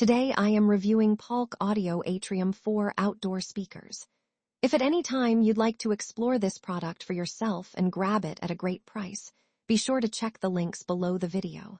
Today I am reviewing Polk Audio Atrium 4 outdoor speakers. If at any time you'd like to explore this product for yourself and grab it at a great price, be sure to check the links below the video.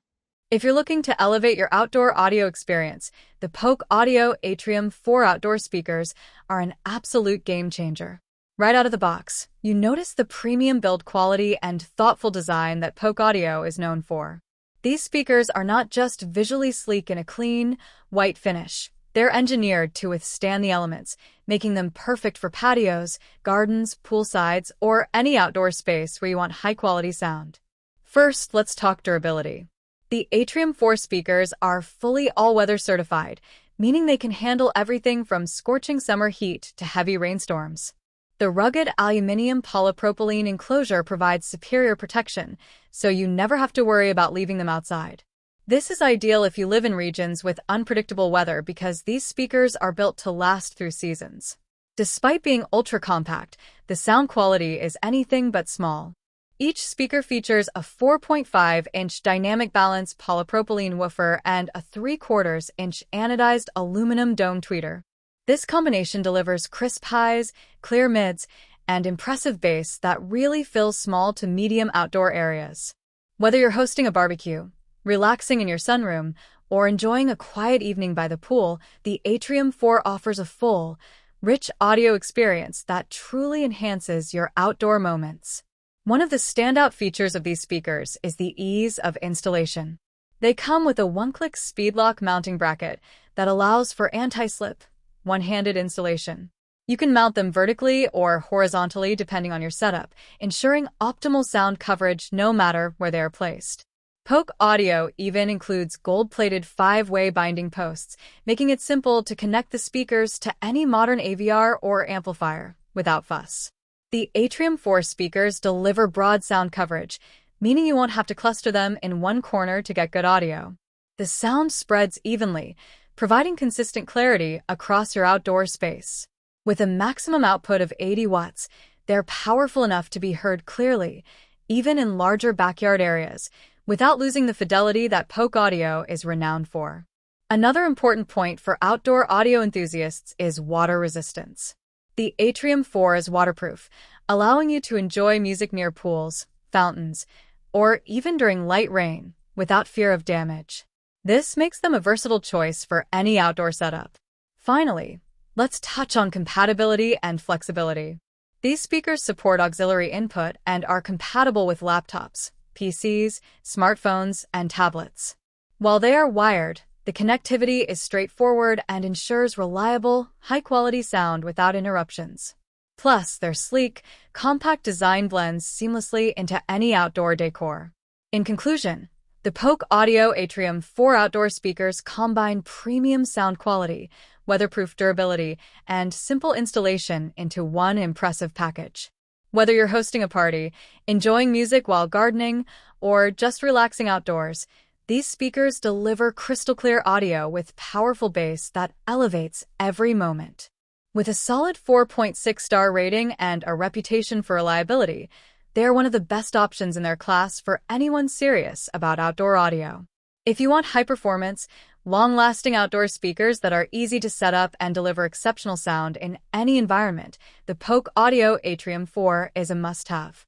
If you're looking to elevate your outdoor audio experience, the Polk Audio Atrium 4 outdoor speakers are an absolute game changer. Right out of the box, you notice the premium build quality and thoughtful design that Polk Audio is known for. These speakers are not just visually sleek in a clean, white finish. They're engineered to withstand the elements, making them perfect for patios, gardens, poolsides, or any outdoor space where you want high-quality sound. First, let's talk durability. The Atrium 4 speakers are fully all-weather certified, meaning they can handle everything from scorching summer heat to heavy rainstorms. The rugged aluminum polypropylene enclosure provides superior protection, so you never have to worry about leaving them outside. This is ideal if you live in regions with unpredictable weather because these speakers are built to last through seasons. Despite being ultra-compact, the sound quality is anything but small. Each speaker features a 4.5-inch dynamic balance polypropylene woofer and a 3/4-inch anodized aluminum dome tweeter. This combination delivers crisp highs, clear mids, and impressive bass that really fills small to medium outdoor areas. Whether you're hosting a barbecue, relaxing in your sunroom, or enjoying a quiet evening by the pool, the Atrium 4 offers a full, rich audio experience that truly enhances your outdoor moments. One of the standout features of these speakers is the ease of installation. They come with a one-click speed lock mounting bracket that allows for anti-slip, one-handed installation. You can mount them vertically or horizontally depending on your setup, ensuring optimal sound coverage no matter where they are placed. Polk Audio even includes gold-plated 5-way binding posts, making it simple to connect the speakers to any modern AVR or amplifier without fuss. The Atrium 4 speakers deliver broad sound coverage, meaning you won't have to cluster them in one corner to get good audio. The sound spreads evenly, providing consistent clarity across your outdoor space. With a maximum output of 80 watts, they're powerful enough to be heard clearly, even in larger backyard areas, without losing the fidelity that Polk Audio is renowned for. Another important point for outdoor audio enthusiasts is water resistance. The Atrium 4 is waterproof, allowing you to enjoy music near pools, fountains, or even during light rain without fear of damage. This makes them a versatile choice for any outdoor setup. Finally, let's touch on compatibility and flexibility. These speakers support auxiliary input and are compatible with laptops, PCs, smartphones, and tablets. While they are wired, the connectivity is straightforward and ensures reliable, high-quality sound without interruptions. Plus, their sleek, compact design blends seamlessly into any outdoor decor. In conclusion, the Polk Audio Atrium 4 outdoor speakers combine premium sound quality, weatherproof durability, and simple installation into one impressive package. Whether you're hosting a party, enjoying music while gardening, or just relaxing outdoors, these speakers deliver crystal-clear audio with powerful bass that elevates every moment. With a solid 4.6-star rating and a reputation for reliability, they are one of the best options in their class for anyone serious about outdoor audio. If you want high-performance, long-lasting outdoor speakers that are easy to set up and deliver exceptional sound in any environment, the Polk Audio Atrium 4 is a must-have.